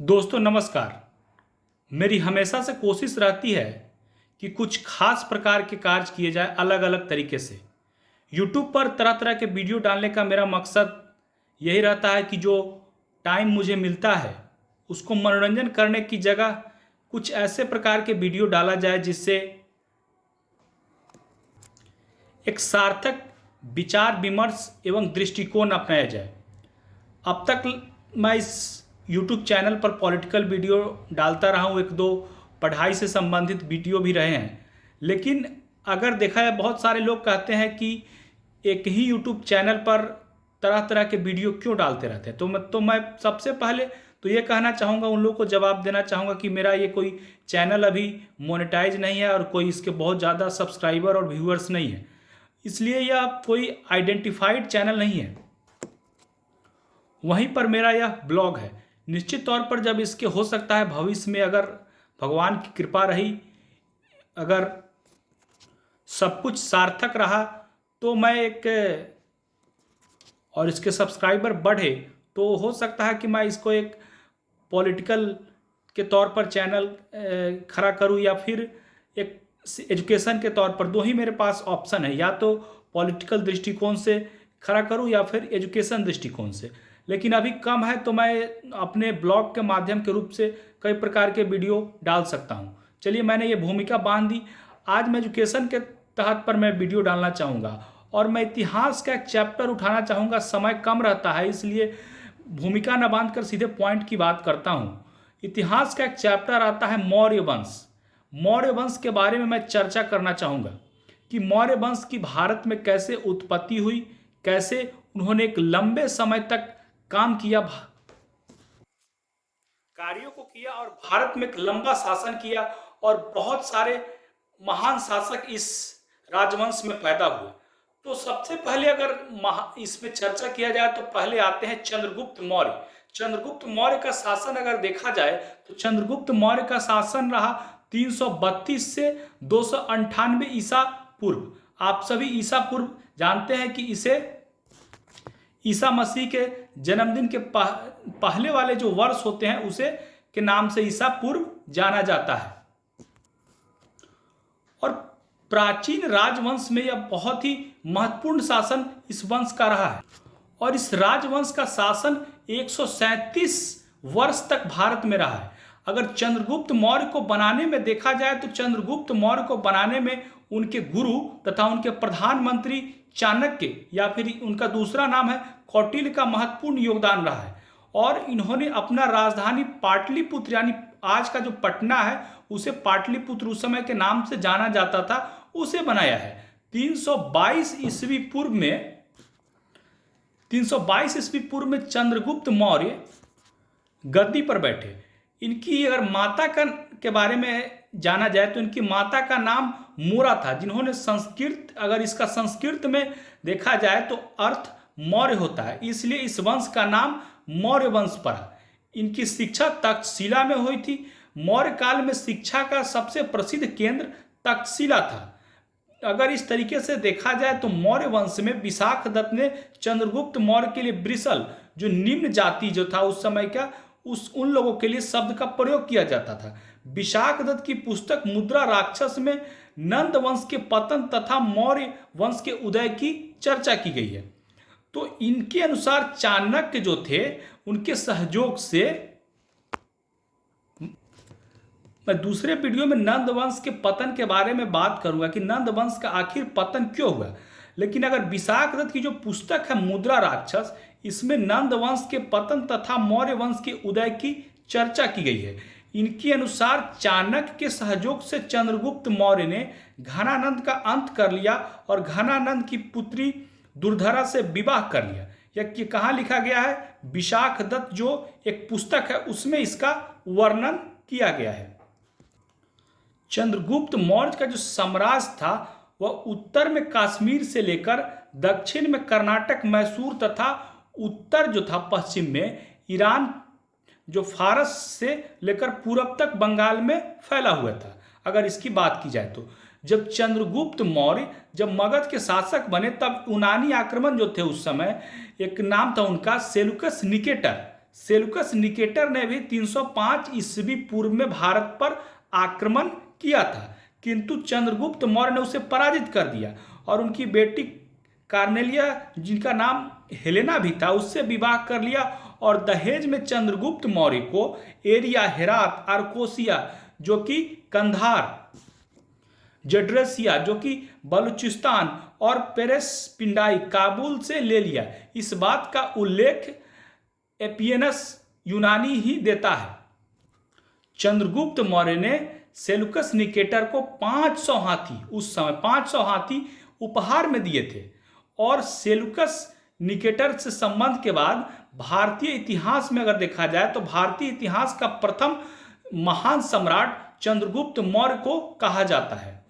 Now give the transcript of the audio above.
दोस्तों नमस्कार। मेरी हमेशा से कोशिश रहती है कि कुछ खास प्रकार के कार्य किए जाए अलग अलग तरीके से। यूट्यूब पर तरह तरह के वीडियो डालने का मेरा मकसद यही रहता है कि जो टाइम मुझे मिलता है उसको मनोरंजन करने की जगह कुछ ऐसे प्रकार के वीडियो डाला जाए जिससे एक सार्थक विचार विमर्श एवं दृष्टिकोण अपनाया जाए। अब तक मैं इस YouTube चैनल पर पॉलिटिकल वीडियो डालता रहा हूँ, एक दो पढ़ाई से संबंधित वीडियो भी रहे हैं। लेकिन अगर देखा जाए, बहुत सारे लोग कहते हैं कि एक ही YouTube चैनल पर तरह तरह के वीडियो क्यों डालते रहते हैं। तो मैं सबसे पहले तो ये कहना चाहूँगा, उन लोगों को जवाब देना चाहूँगा कि मेरा ये कोई चैनल अभी मोनेटाइज नहीं है और कोई इसके बहुत ज़्यादा सब्सक्राइबर और व्यूअर्स नहीं है, इसलिए यह कोई आइडेंटिफाइड चैनल नहीं है। वहीं पर मेरा यह ब्लॉग है। निश्चित तौर पर जब इसके हो सकता है भविष्य में, अगर भगवान की कृपा रही, अगर सब कुछ सार्थक रहा, तो मैं और इसके सब्सक्राइबर बढ़े तो हो सकता है कि मैं इसको एक पॉलिटिकल के तौर पर चैनल खड़ा करूं, या फिर एक एजुकेशन के तौर पर। दो ही मेरे पास ऑप्शन है, या तो पॉलिटिकल दृष्टिकोण से खड़ा करूं या फिर एजुकेशन दृष्टिकोण से। लेकिन अभी कम है तो मैं अपने ब्लॉग के माध्यम के रूप से कई प्रकार के वीडियो डाल सकता हूं। चलिए, मैंने ये भूमिका बांध दी। आज मैं एजुकेशन के तहत पर मैं वीडियो डालना चाहूँगा और मैं इतिहास का एक चैप्टर उठाना चाहूँगा। समय कम रहता है, इसलिए भूमिका न बांधकर सीधे पॉइंट की बात करता हूँ। इतिहास का एक चैप्टर आता है मौर्य वंश। मौर्य वंश के बारे में मैं चर्चा करना चाहूँगा कि मौर्य वंश की भारत में कैसे उत्पत्ति हुई, कैसे उन्होंने एक लंबे समय तक काम किया, कार्यों को किया और भारत में एक लंबा शासन किया, और बहुत सारे महान शासक इस राजवंश में पैदा हुए। तो सबसे पहले अगर इसमें चर्चा किया जाए तो पहले आते हैं चंद्रगुप्त मौर्य। चंद्रगुप्त मौर्य का शासन अगर देखा जाए तो चंद्रगुप्त मौर्य का शासन रहा 332 से 298 ईसा पूर्व। आप सभी ईसा पूर्व जानते हैं कि इसे ईसा मसीह के जन्मदिन के पहले वाले जो वर्ष होते हैं उसे के नाम से ईसा पूर्व जाना जाता है। और प्राचीन राजवंश में यह बहुत ही महत्वपूर्ण शासन इस वंश का रहा है, और इस राजवंश का शासन 137 वर्ष तक भारत में रहा है। अगर चंद्रगुप्त मौर्य को बनाने में देखा जाए तो चंद्रगुप्त मौर्य को बनाने में उनके गुरु तथा उनके प्रधानमंत्री चाणक्य, या फिर उनका दूसरा नाम है कौटिल्य, का महत्वपूर्ण योगदान रहा है। और इन्होंने अपना राजधानी पाटलिपुत्र, यानी आज का जो पटना है उसे पाटलिपुत्र उस समय के नाम से जाना जाता था, उसे बनाया है। 322 ईस्वी पूर्व में चंद्रगुप्त मौर्य गद्दी पर बैठे। इनकी अगर माता के बारे में जाना जाए तो इनकी माता का नाम मोरा था, जिन्होंने संस्कृत, अगर इसका संस्कृत में देखा जाए तो अर्थ मौर्य होता है, इसलिए इस वंश का नाम मौर्य वंश पड़ा। इनकी शिक्षा तक्षशिला में हुई थी। मौर्य काल में शिक्षा का सबसे प्रसिद्ध केंद्र तक्षशिला था। अगर इस तरीके से देखा जाए तो मौर्य वंश में विशाखदत्त ने चंद्रगुप्त मौर्य के लिए ब्रिसल, जो निम्न जाति जो था उस समय का, उन लोगों के लिए शब्द का प्रयोग किया जाता था। विशाखदत्त की पुस्तक मुद्रा राक्षस में नंद वंश के पतन तथा मौर्य वंश के उदय की चर्चा की गई है। तो इनके अनुसार चाणक्य जो थे, उनके सहयोग से, मैं दूसरे वीडियो में नंद वंश के पतन के बारे में बात करूंगा कि नंद वंश का आखिर पतन क्यों हुआ। लेकिन अगर विशाखदत्त की जो पुस्तक है मुद्रा राक्षस, इसमें नंद वंश के पतन तथा मौर्य वंश के उदय की चर्चा की गई है। इनके अनुसार चाणक्य के सहयोग से चंद्रगुप्त मौर्य ने घनानंद का अंत कर लिया और घनानंद की पुत्री दुर्धरा से विवाह कर लिया। यह कहाँ लिखा गया है? विशाखदत्त जो एक पुस्तक है उसमें इसका वर्णन किया गया है। चंद्रगुप्त मौर्य का जो साम्राज्य था वह उत्तर में कश्मीर से लेकर दक्षिण में कर्नाटक, मैसूर तथा उत्तर जो था पश्चिम में ईरान, जो फारस से लेकर पूरब तक बंगाल में फैला हुआ था। अगर इसकी बात की जाए तो जब चंद्रगुप्त मौर्य जब मगध के शासक बने तब यूनानी आक्रमण जो थे उस समय, एक नाम था उनका सेलुकस निकेटर। सेल्यूकस निकेटर ने भी 305 ईस्वी पूर्व में भारत पर आक्रमण किया था, किंतु चंद्रगुप्त मौर्य ने उसे पराजित कर दिया और उनकी बेटी कार्नेलिया, जिनका नाम हेलेना भी था, उससे विवाह कर लिया और दहेज में चंद्रगुप्त मौर्य को एरिया, हेरात, आर्कोसिया जो कि कंधार, जड्रेसिया जो कि बलूचिस्तान और पेरेस-पिंडाई काबुल से ले लिया। इस बात का उल्लेख एपियनस यूनानी ही देता है। चंद्रगुप्त मौर्य ने सेल्यूकस निकेटर को 500 हाथी, उस समय 500 हाथी उपहार में दिए थे और सेल्यूकस निकेटर से संबंध के बाद भारतीय इतिहास में अगर देखा जाए तो भारतीय इतिहास का प्रथम महान सम्राट चंद्रगुप्त मौर्य को कहा जाता है।